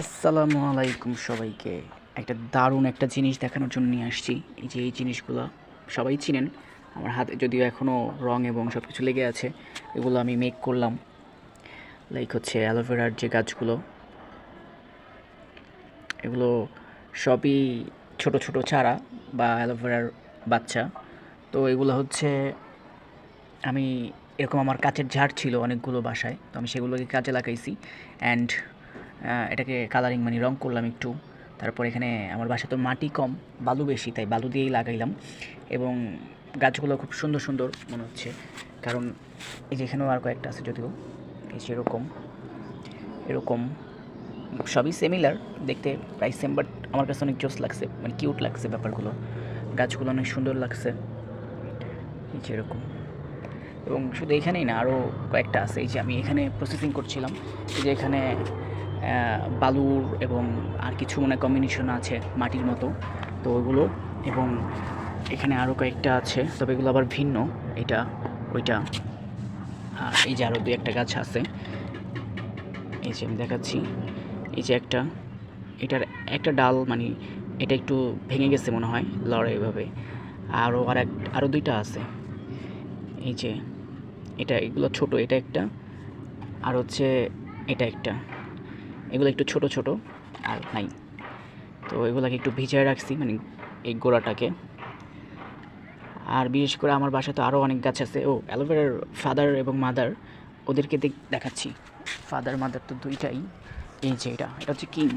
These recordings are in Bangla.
আসসালামু আলাইকুম সবাইকে। একটা দারুণ একটা জিনিস দেখানোর জন্য নিয়ে আসছি। এই যে এই জিনিসগুলো সবাই চিনেন। আমার হাতে যদিও এখনও রং এবং সব কিছু লেগে আছে, এগুলো আমি মেক করলাম। লাইক হচ্ছে অ্যালোভেরার যে গাছগুলো, এগুলো সবই ছোট ছোট চারা বা অ্যালোভেরার বাচ্চা। তো এগুলো হচ্ছে আমি এরকম আমার কাচের ঝাড় ছিল অনেকগুলো বাসায়, তো আমি সেগুলোকে কাজে লাগাইছি অ্যান্ড এটাকে কালারিং মানে রং করলাম একটু। তারপর এখানে আমার বাসায় তো মাটি কম, বালু বেশি, তাই বালু দিয়েই লাগাইলাম। এবং গাছগুলো খুব সুন্দর সুন্দর মনে হচ্ছে, কারণ এই যে এখানেও আর কয়েকটা আছে যদিও। এই যে এরকম এরকম সবই সিমিলার দেখতে, প্রায় সেম, বাট আমার কাছে অনেক জোস লাগছে, মানে কিউট লাগছে ব্যাপারগুলো। গাছগুলো অনেক সুন্দর লাগছে, এই যে এরকম। এবং শুধু এখানেই না, আরও কয়েকটা আছে। এই যে আমি এখানে প্রসেসিং করছিলাম, এই যে এখানে বালুর এবং আর কিছু মনে কম্বিনেশন আছে মাটির মতো, তো ওইগুলো। এবং এখানে আরও কয়েকটা আছে, তবে এগুলো আবার ভিন্ন, এটা ওইটা। আর এই যে আরও দুই একটা গাছ আছে, এই যে আমি দেখাচ্ছি। এই যে একটা, এটার একটা ডাল মানে এটা একটু ভেঙে গেছে মনে হয় লড়ে এভাবে। আরও দুইটা আছে, এই যে এটা, এগুলো ছোট, এটা একটা, আর হচ্ছে এটা একটা। এগুলো একটু ছোট ছোট আর নাই, তো এগুলোকে একটু ভিজায় রাখছি মানে এই গোড়াটাকে। আর বিশেষ করে আমার বাসায় তো আরও অনেক গাছ আছে। ও অ্যালোভেরার ফাদার এবং মাদার, ওদেরকে দেখাচ্ছি। ফাদার মাদার তো দুইটাই। এই যে এটা এটা হচ্ছে কিং,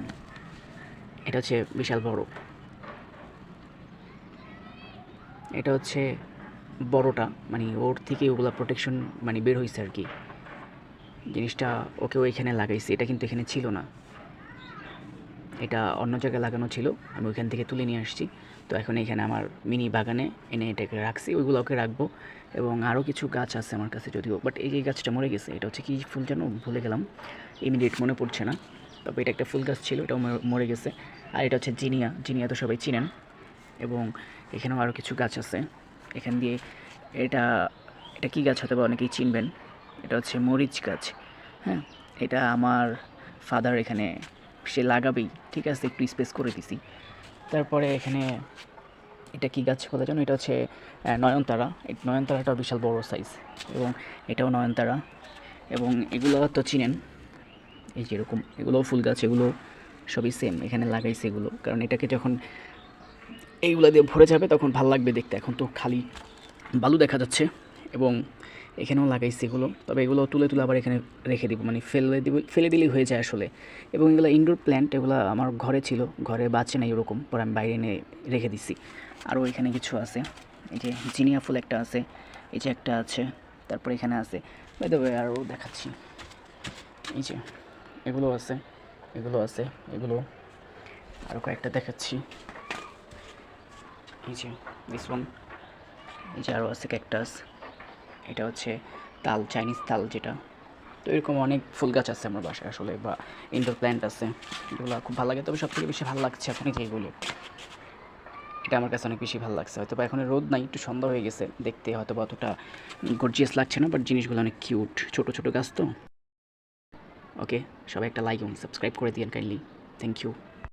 এটা হচ্ছে বিশাল বড়। এটা হচ্ছে বড়টা, মানে ওর থেকে ওগুলা প্রোটেকশন মানে বের হয়েছে আর কি। জিনিসটা ওকেও এখানে লাগাইছে, এটা কিন্তু এখানে ছিল না, এটা অন্য জায়গায় লাগানো ছিল, আমি ওইখান থেকে তুলে নিয়ে আসছি। তো এখন এখানে আমার মিনি বাগানে এনে এটাকে রাখছি, ওইগুলোকে রাখবো। এবং আরও কিছু গাছ আছে আমার কাছে যদিও, বাট এই যে গাছটা মরে গেছে, এটা হচ্ছে কী ফুল যেন ভুলে গেলাম, ইমিডিয়েট মনে পড়ছে না। তবে এটা একটা ফুল গাছ ছিল, এটাও মরে গেছে। আর এটা হচ্ছে জিনিয়া, জিনিয়া তো সবাই চিনেন। এবং এখানেও আরও কিছু গাছ আছে এখান দিয়ে। এটা এটা কী গাছ হতে পারে অনেকেই চিনবেন, এটা হচ্ছে মরিচ গাছ। হ্যাঁ, এটা আমার ফাদার এখানে সে লাগাবেই, ঠিক আছে, একটু স্পেস করে দিছি। তারপরে এখানে এটা কি গাছ বলে জানো, এটা হচ্ছে নয়নতারা। এই নয়নতারাটাও বিশাল বড় সাইজ, এবং এটাও নয়নতারা। এবং এগুলো তো চিনেন, এই যে এরকম, এগুলোও ফুল গাছ, এগুলো সবই সেম এখানে লাগাইছে এগুলো, কারণ এটাকে যখন এইগুলো দিয়ে ভরে যাবে তখন ভালো লাগবে দেখতে। এখন তো খালি বালু দেখা যাচ্ছে। এবং এখানেও লাগাইছি এগুলো, তবে এগুলো তুলে তুলে আবার এখানে রেখে দিব, মানে ফেলে দিলেই হয়ে যায় আসলে। এবং এগুলো ইনডোর প্ল্যান্ট, এগুলো আমার ঘরে ছিল, ঘরে বাঁচে নাই ওরকম, পরে আমি বাইরে এনে রেখে দিছি। আরও এখানে কিছু আছে, এই যে জিনিয়া ফুল একটা আছে, এই যে একটা আছে, তারপর এখানে আছে, বাই আরও দেখাচ্ছি। এই যে এগুলো আছে, এগুলো আছে, এগুলো আরও কয়েকটা দেখাচ্ছি। এই যে দিস ওয়ান, এই যে আরও আছে ক্যাকটাস, এটা হচ্ছে তাল, চাইনিজ তাল যেটা। তো এরকম অনেক ফুল গাছ আছে আমার বাসায় আসলে, বা ইনডোর প্ল্যান্ট আছে, এগুলো খুব ভালো লাগে। তবে সবথেকে বেশি ভালো লাগছে এখন এই যে এগুলো, এটা আমার কাছে অনেক বেশি ভালো লাগছে। হয়তো বা এখন রোদ নাই, একটু সন্ধ্যা হয়ে গেছে, দেখতে হয়তো বা অতটা গর্জিয়াস লাগছে না, বাট জিনিসগুলো অনেক কিউট, ছোট ছোট গাছ তো। ওকে, সবাই একটা লাইক এবং সাবস্ক্রাইব করে দিয়েন কাইন্ডলি, থ্যাংক ইউ।